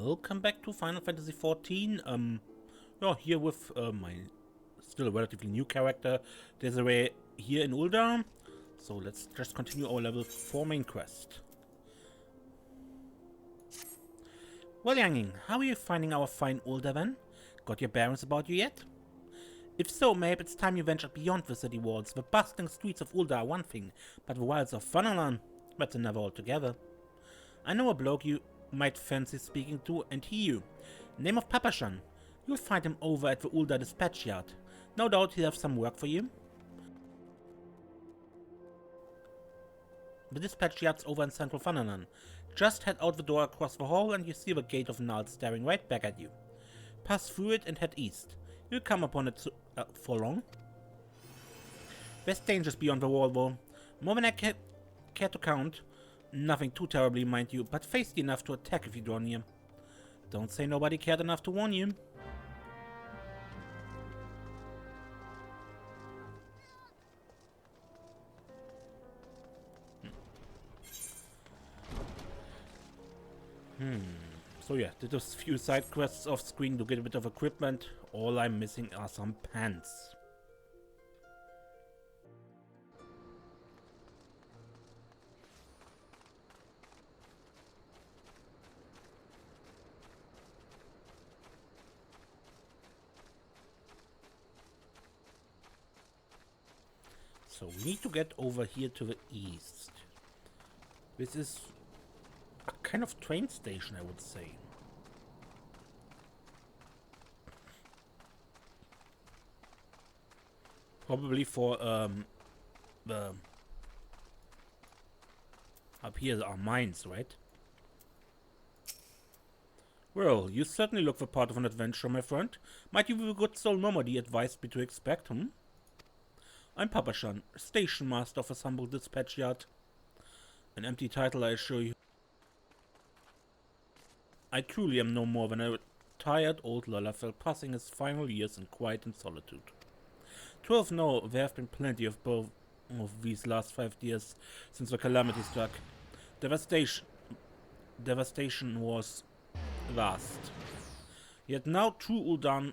Welcome back to Final Fantasy XIV. Yeah, here with my still relatively new character, Desiree, here in Ul'dah. So let's just continue our level 4 main quest. Well, younging, how are you finding our fine Ul'dah then? Got your bearings about you yet? If so, maybe it's time you ventured beyond the city walls. The bustling streets of Ul'dah are one thing, but the wilds of Thanalan, that's another altogether. I know a bloke you might fancy speaking to, and he you. Name of Papashan. You'll find him over at the Ul'dah dispatch yard. No doubt he'll have some work for you. The dispatch yard's over in Central Thanalan. Just head out the door across the hall and you see the gate of Null staring right back at you. Pass through it and head east. You'll come upon it for long. There's dangers beyond the wall though. More than I care to count. Nothing too terribly, mind you, but feisty enough to attack if you draw near. Don't say nobody cared enough to warn you. So yeah, did a few side quests off screen to get a bit of equipment. All I'm missing are some pants. So we need to get over here to the east. This is a kind of train station, I would say. Probably for the up here are mines, right? Well, you certainly look the part of an adventurer, my friend. Might you be the good soul Nomady advised me to expect, I'm Papashan, station master of a humble dispatch yard. An empty title, I assure you. I truly am no more than a tired old lalafell passing his final years in quiet and solitude. 12 no, there have been plenty of both of these last 5 years since the calamity struck. Devastation was vast. Yet now true Ul'dah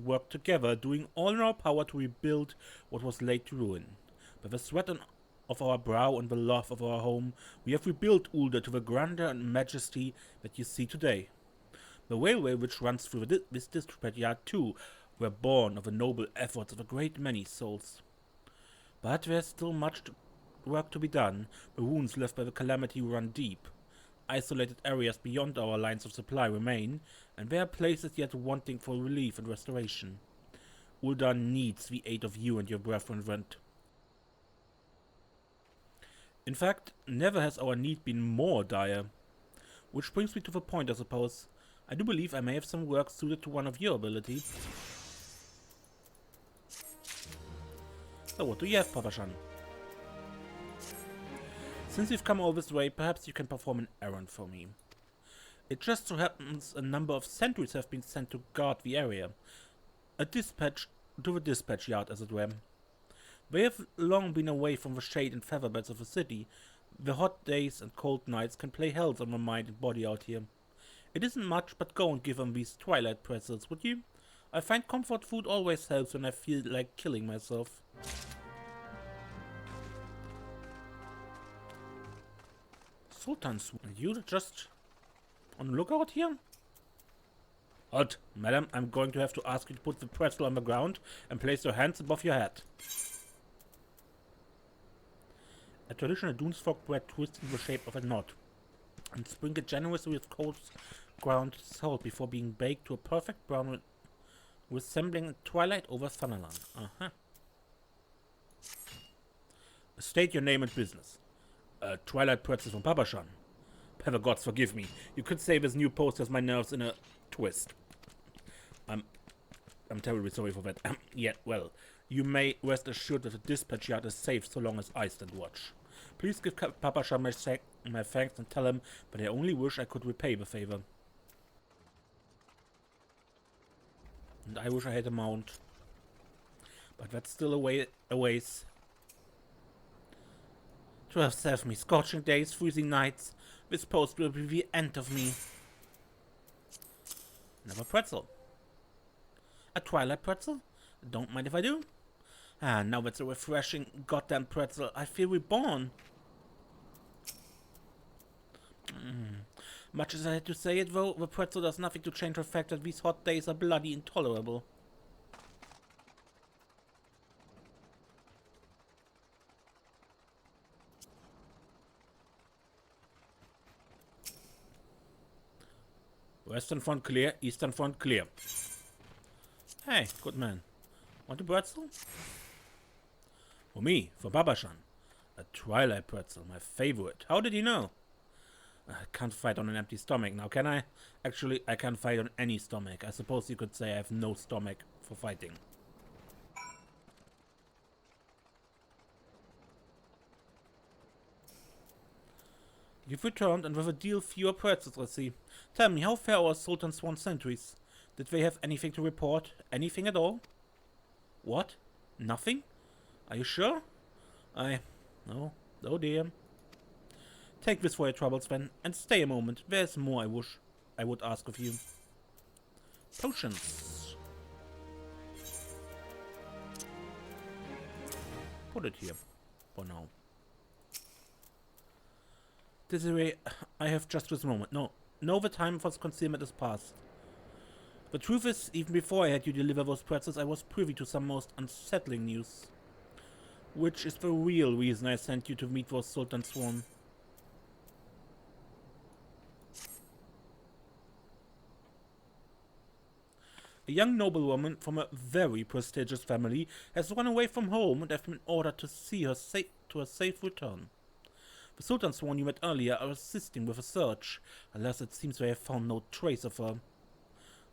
work together, doing all in our power to rebuild what was laid to ruin. By the sweat of our brow and the love of our home, we have rebuilt Ul'dah to the grandeur and majesty that you see today. The railway which runs through this district yard too were born of the noble efforts of a great many souls. But there's still much work to be done. The wounds left by the calamity run deep. Isolated areas beyond our lines of supply remain, and there are places yet wanting for relief and restoration. Ul'dah needs the aid of you and your brethren, Vent. In fact, never has our need been more dire. Which brings me to the point, I suppose. I do believe I may have some work suited to one of your abilities. So what do you have, Papashan? Since you've come all this way, perhaps you can perform an errand for me. It just so happens a number of sentries have been sent to guard the area. A dispatch to the dispatch yard, as it were. They have long been away from the shade and featherbeds of the city. The hot days and cold nights can play hells on my mind and body out here. It isn't much, but go and give them these twilight pretzels, would you? I find comfort food always helps when I feel like killing myself. Sultan's, you just on lookout here? Halt, madam, I'm going to have to ask you to put the pretzel on the ground and place your hands above your head. A traditional Dunesfog bread twisted in the shape of a knot, and sprinkled generously with coarse ground salt before being baked to a perfect brown resembling twilight over Thanalan. State your name and business. Twilight pretzel from Papashan. By the gods forgive me. You could say this new post has my nerves in a twist. I'm terribly sorry for that. Yeah, well, you may rest assured that the dispatch yard is safe so long as I stand watch. Please give Papashan my thanks and tell him that I only wish I could repay the favor. And I wish I had a mount. But that's still a ways. To have served me scorching days, freezing nights, This post will be the end of me. Another pretzel. A twilight pretzel? Don't mind if I do. Ah, now that's a refreshing goddamn pretzel. I feel reborn. Much as I had to say it though, the pretzel does nothing to change the fact that these hot days are bloody intolerable. Western front clear, eastern front clear. Hey, good man. Want a pretzel? For me, for Babashan. A twilight pretzel, my favorite. How did you know? I can't fight on an empty stomach now, can I? Actually, I can't fight on any stomach. I suppose you could say I have no stomach for fighting. You've returned, and with a deal fewer pretzels, I see. Tell me, how fair are Sultan's sworn sentries? Did they have anything to report? Anything at all? What? Nothing? Are you sure? No. Oh dear. Take this for your troubles, then, and stay a moment. There's more I would ask of you. Potions. Put it here, for now. Desiree, I have just this moment. No, the time for concealment is past. The truth is, even before I had you deliver those pretzels, I was privy to some most unsettling news. Which is the real reason I sent you to meet those Sultan Sworn. A young noblewoman from a very prestigious family has run away from home and I've been ordered to see her to a safe return. The Sultan Sworn you met earlier are assisting with a search. Alas, it seems they have found no trace of her.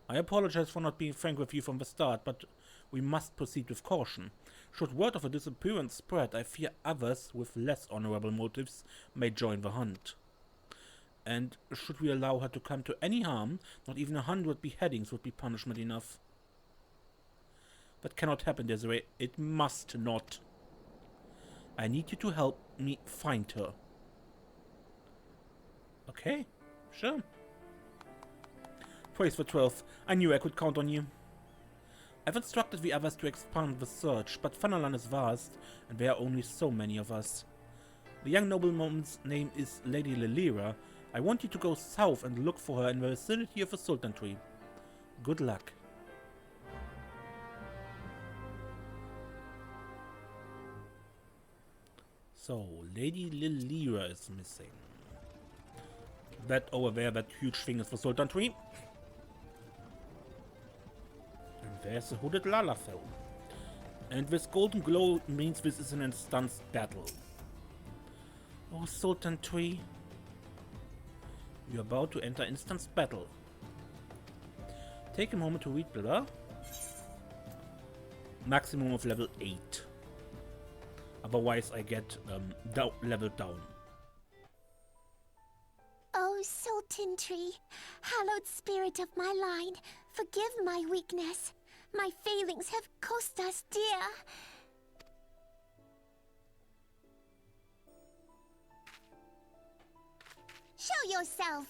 I apologize for not being frank with you from the start, but we must proceed with caution. Should word of her disappearance spread, I fear others with less honorable motives may join the hunt. And should we allow her to come to any harm, not even 100 beheadings would be punishment enough. That cannot happen, Desiree. It must not. I need you to help me find her. Okay, sure. Praise the 12th. I knew I could count on you. I've instructed the others to expand the search, but Thanalan is vast, and there are only so many of us. The young noblewoman's name is Lady Lilira. I want you to go south and look for her in the vicinity of the Sultanry. Good luck. So, Lady Lilira is missing. That over there, that huge thing is the Sultanry. And there's the hooded lalafell. And this golden glow means this is an instanced battle. Oh, Sultanry. You're about to enter instanced battle. Take a moment to read blah. Maximum of level 8. Otherwise I get leveled down. Oh, Sultanry, hallowed spirit of my line, forgive my weakness. My failings have cost us dear. Show yourself.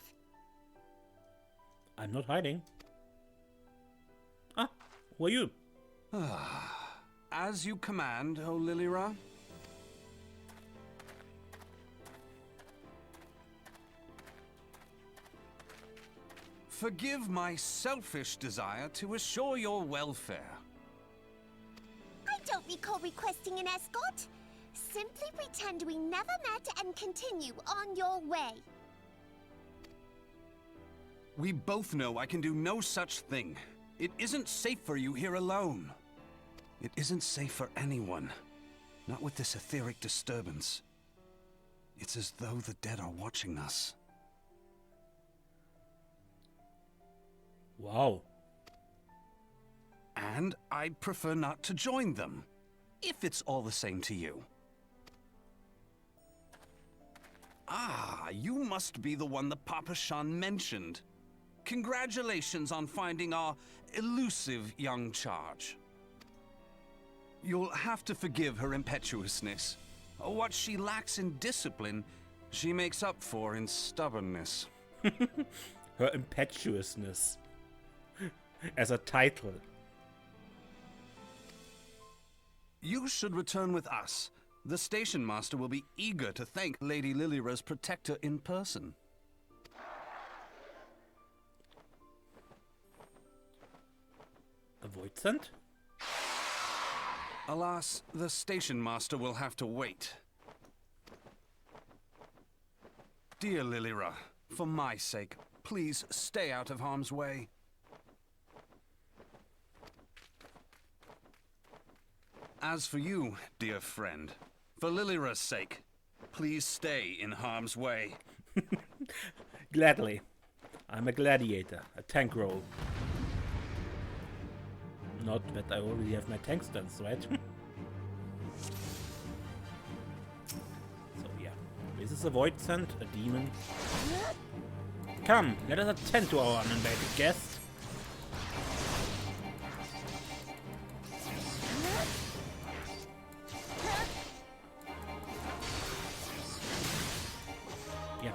I'm not hiding. Ah, who are you? As you command, O Lilira. Forgive my selfish desire to assure your welfare. I don't recall requesting an escort. Simply pretend we never met and continue on your way. We both know I can do no such thing. It isn't safe for you here alone. It isn't safe for anyone. Not with this etheric disturbance. It's as though the dead are watching us. Wow. And I'd prefer not to join them, if it's all the same to you. Ah, you must be the one the Papa Shan mentioned. Congratulations on finding our elusive young charge. You'll have to forgive her impetuousness. What she lacks in discipline, she makes up for in stubbornness. Her impetuousness. As a title. You should return with us. The station master will be eager to thank Lady Lilira's protector in person. A void scent? Alas, the station master will have to wait. Dear Lilira, for my sake, please stay out of harm's way. As for you, dear friend, for Lilira's sake, please stay in harm's way. Gladly. I'm a gladiator, a tank role. Not that I already have my tank stance, right? So yeah. Is this a void scent? A demon? Come, let us attend to our uninvited guest. Yeah.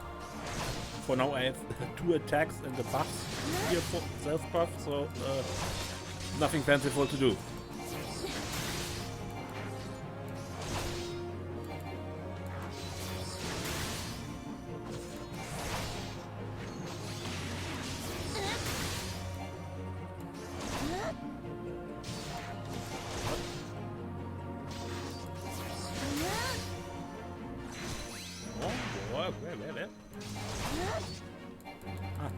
For now I have 2 attacks and the buff here for self-buff, so nothing fanciful to do. Ah,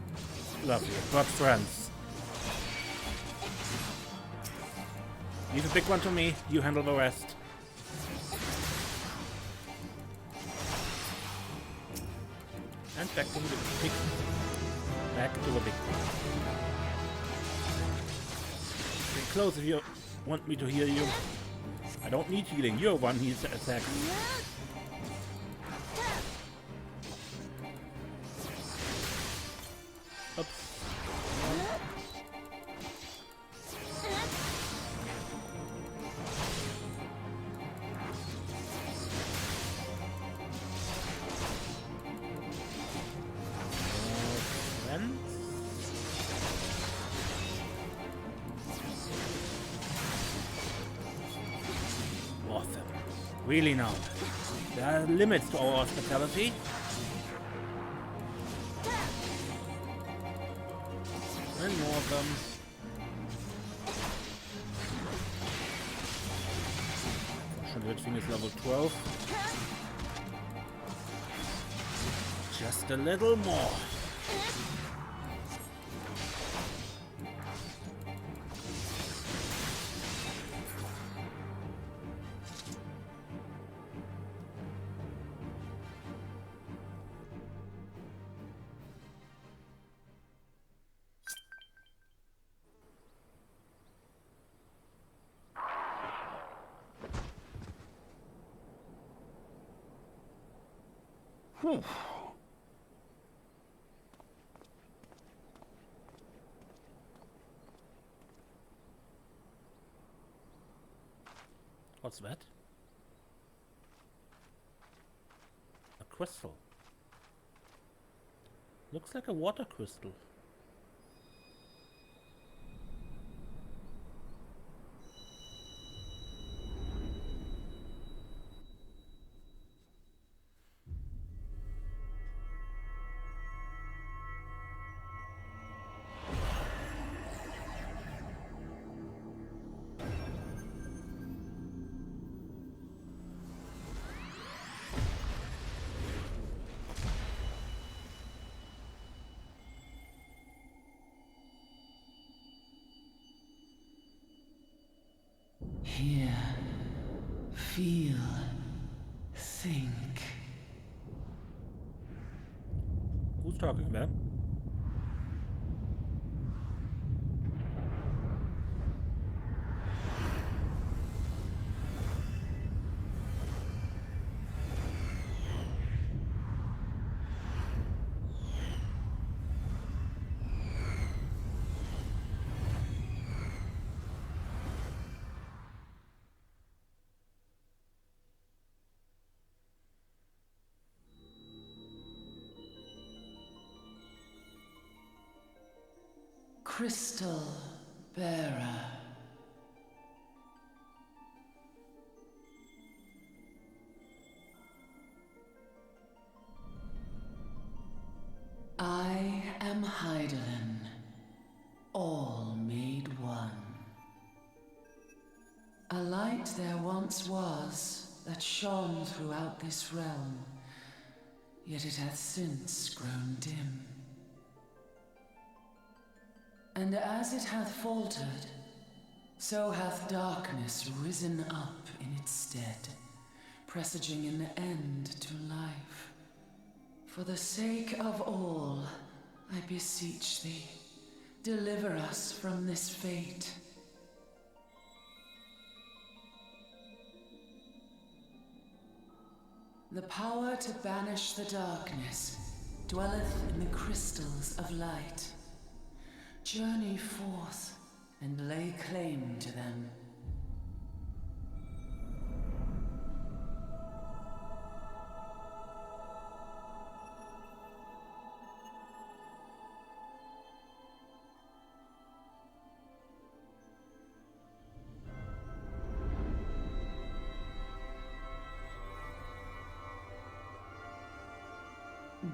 lovely, got friends. Leave a big one to me, you handle the rest. And back to the big. Back to the big one. Stay close if you want me to heal you. I don't need healing, you're one who's attacked. Oops. Awesome. Really now. There are limits to our hospitality. And more of them. Fortunately, thing is level 12. Just a little more. Whew. What's that? A crystal. Looks like a water crystal. Hear, feel, think. Who's talking, man? Crystal Bearer. I am Hydaelyn, all made one. A light there once was that shone throughout this realm, yet it hath since grown dim. And as it hath faltered, so hath darkness risen up in its stead, presaging an end to life. For the sake of all, I beseech thee, deliver us from this fate. The power to banish the darkness dwelleth in the crystals of light. Journey forth and lay claim to them.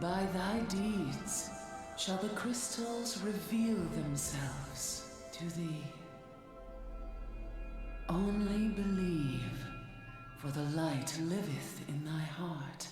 By thy deeds shall the crystals reveal themselves to thee. Only believe, for the light liveth in thy heart.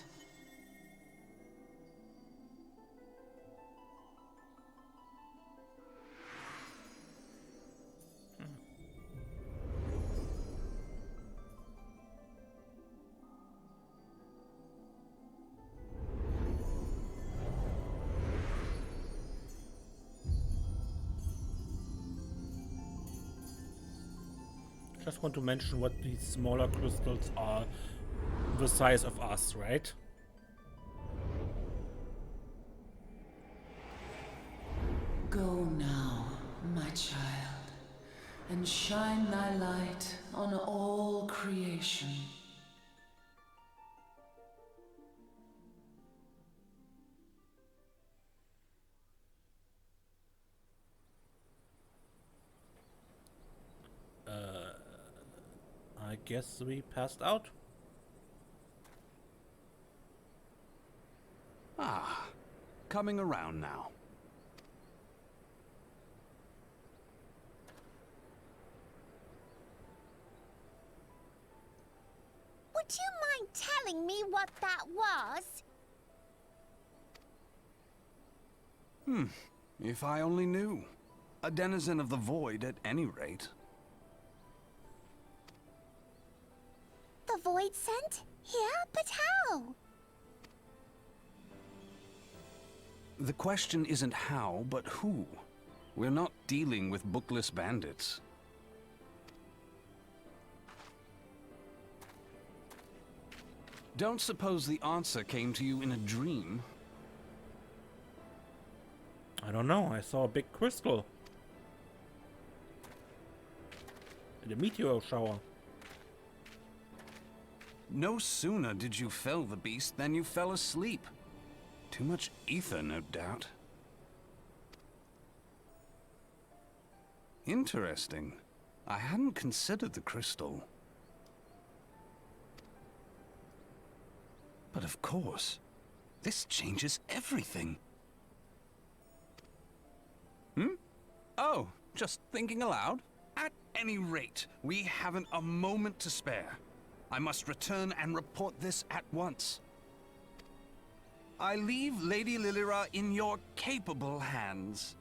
Just want to mention what these smaller crystals are the size of us, right? Go now, my child, and shine thy light on all creation. I guess we passed out. Ah, coming around now. Would you mind telling me what that was? If I only knew. A denizen of the void at any rate. The void sent? Here? But how? The question isn't how, but who. We're not dealing with bookless bandits. Don't suppose the answer came to you in a dream? I don't know. I saw a big crystal in a meteor shower. No sooner did you fell the beast than you fell asleep. Too much ether, no doubt. Interesting. I hadn't considered the crystal. But of course, this changes everything. Oh, just thinking aloud? At any rate, we haven't a moment to spare. I must return and report this at once. I leave Lady Lilira in your capable hands.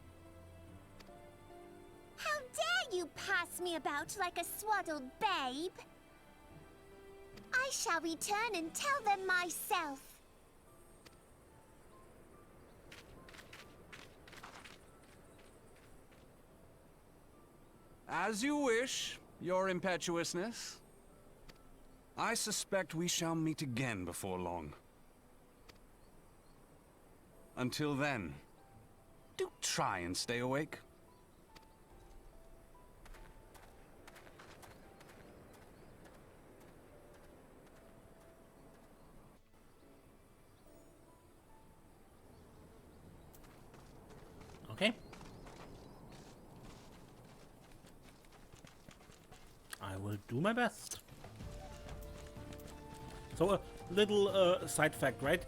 How dare you pass me about like a swaddled babe? I shall return and tell them myself. As you wish, your impetuousness. I suspect we shall meet again before long. Until then, do try and stay awake. Okay. do my best. So a little side fact, right?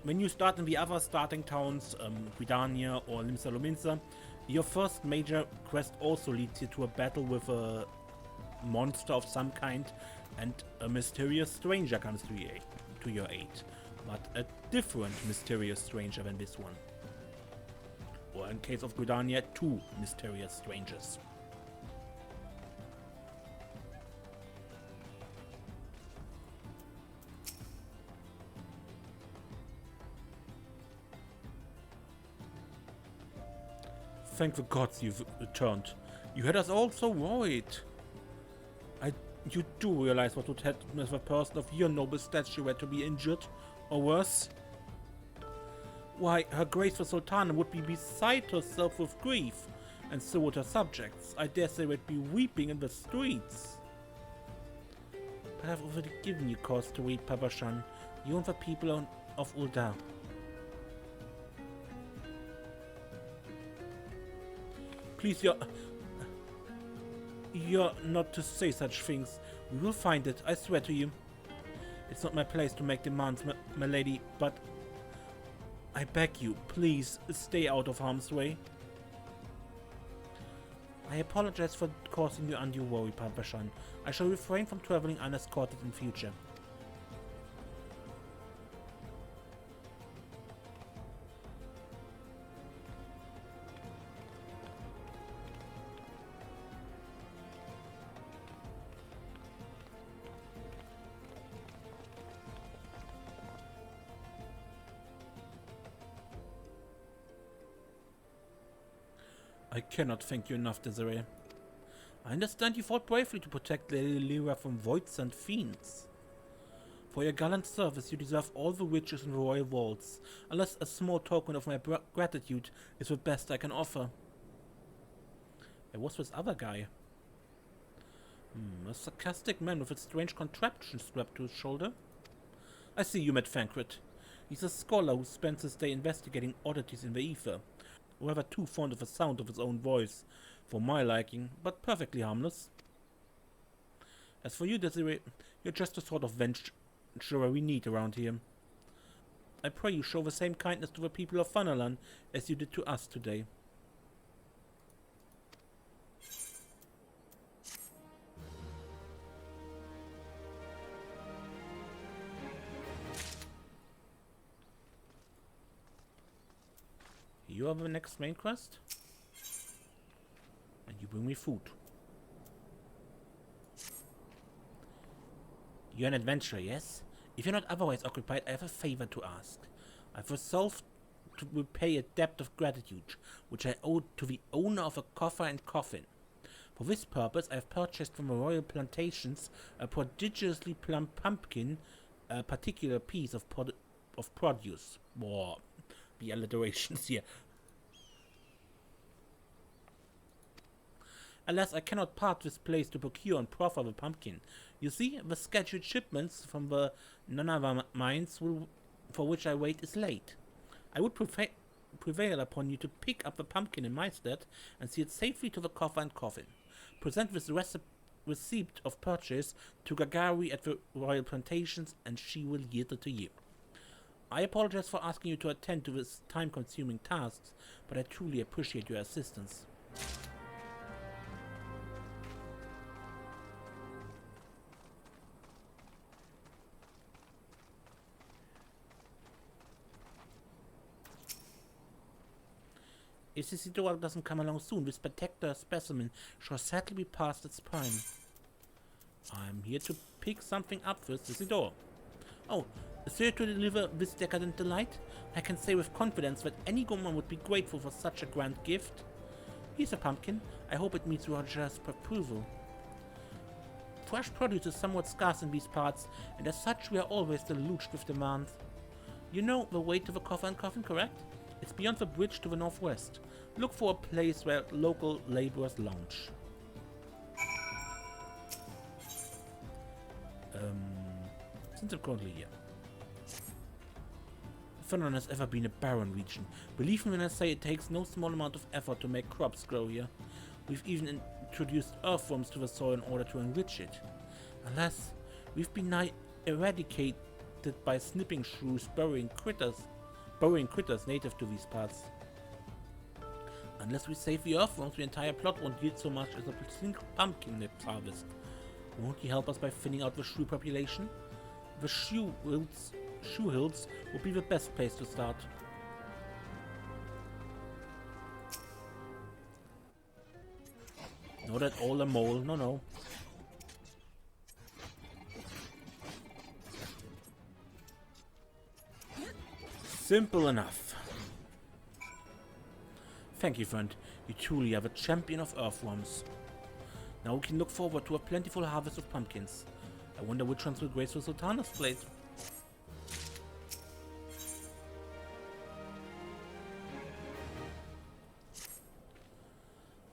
When you start in the other starting towns, Gridania or Limsa Lominsa, your first major quest also leads you to a battle with a monster of some kind, and a mysterious stranger comes to your aid. But a different mysterious stranger than this one. Or in case of Gridania, 2 mysterious strangers. Thank the gods you've returned. You had us all so worried. You do realize what would happen if a person of your noble stature were to be injured, or worse? Why, her graceful Sultana would be beside herself with grief, and so would her subjects. I dare say would be weeping in the streets. But I've already given you cause to weep, Pabashan. You and the people of Ul'dah. Please, you're not to say such things. We will find it, I swear to you. It's not my place to make demands, my lady, but I beg you, please stay out of harm's way. I apologize for causing you undue worry, Pabashan. I shall refrain from traveling unescorted in future. I cannot thank you enough, Desiree. I understand you fought bravely to protect Lilira from voids and fiends. For your gallant service, you deserve all the riches in the royal vaults, unless a small token of my gratitude is the best I can offer. There was this other guy. A sarcastic man with a strange contraption strapped to his shoulder. I see you met Thancred. He's a scholar who spends his day investigating oddities in the ether. Rather too fond of the sound of his own voice, for my liking, but perfectly harmless. As for you, Desiree, you're just the sort of venturer we need around here. I pray you show the same kindness to the people of Thanalan as you did to us today. You have the next main quest? And you bring me food. You're an adventurer, yes? If you're not otherwise occupied, I have a favor to ask. I've resolved to repay a debt of gratitude, which I owe to the owner of a coffer and coffin. For this purpose, I have purchased from the royal plantations a prodigiously plump pumpkin, a particular piece of produce. Or the alliterations here. Alas, I cannot part this place to procure and proffer the pumpkin. You see, the scheduled shipments from the Nanava mines for which I wait is late. I would prevail upon you to pick up the pumpkin in my stead and see it safely to the coffer and coffin. Present this receipt of purchase to Gagari at the royal plantations, and she will yield it to you. I apologize for asking you to attend to this time-consuming tasks, but I truly appreciate your assistance. If this Isidora doesn't come along soon, this spectacular specimen shall sadly be past its prime. I'm here to pick something up first, Isidore. Oh, sir, to deliver this decadent delight? I can say with confidence that any woman would be grateful for such a grand gift. Here's a pumpkin. I hope it meets Roger's approval. Fresh produce is somewhat scarce in these parts, and as such we are always deluged with demand. You know the way to the coffer and coffin, correct? It's beyond the bridge to the northwest. Look for a place where local laborers lounge. Since I'm currently here. Thanalan has ever been a barren region. Believe me when I say it takes no small amount of effort to make crops grow here. We've even introduced earthworms to the soil in order to enrich it. Unless we've been eradicated by snipping shrews burrowing critters native to these parts. Unless we save the earthworms, the entire plot won't yield so much as a single pumpkin nip harvest. Won't you help us by thinning out the shrew population? The shoe hills would be the best place to start. Not at all a mole, no. Simple enough. Thank you, friend. You truly are a champion of earthworms. Now we can look forward to a plentiful harvest of pumpkins. I wonder which ones will grace the Sultana's plate.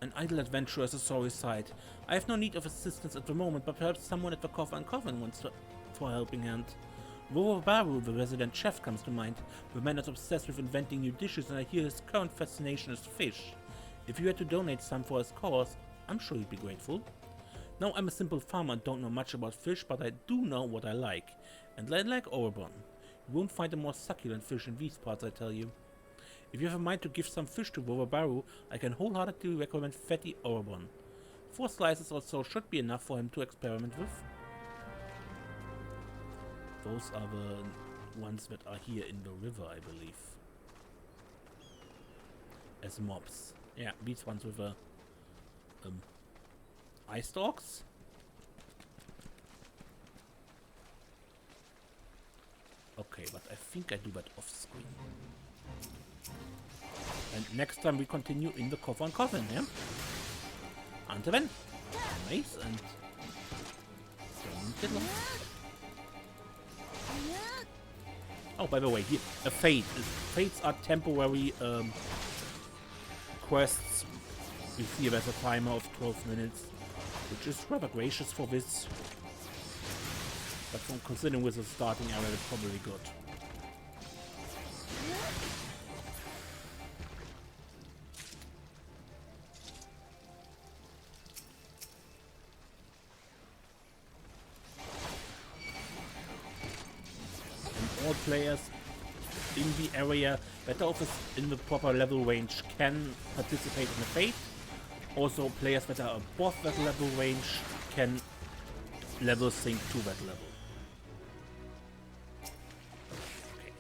An idle adventurer is a sorry sight. I have no need of assistance at the moment, but perhaps someone at the Coven wants for a helping hand. Baru, the resident chef, comes to mind. The man is obsessed with inventing new dishes, and I hear his current fascination is fish. If you had to donate some for his cause, I'm sure he'd be grateful. Now, I'm a simple farmer and don't know much about fish, but I do know what I like. And I like Orobon. You won't find a more succulent fish in these parts, I tell you. If you have a mind to give some fish to Baru, I can wholeheartedly recommend fatty Orobon. 4 slices or so should be enough for him to experiment with. Those are the ones that are here in the river, I believe. As mobs. Yeah, these ones with a ice dogs. Okay, but I think I do that off screen. And next time we continue in the Coven, yeah? Until then, nice and don't get lost. Oh, by the way, here, a fate. Fates are temporary quests. We see there's a timer of 12 minutes, which is rather gracious for this. But from considering with the starting area, it's probably good. All players in the area that are in the proper level range can participate in the fate. Also, players that are above that level range can level sync to that level. Okay.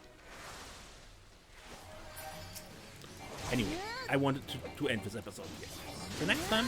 Anyway, I wanted to end this episode here. Until next time.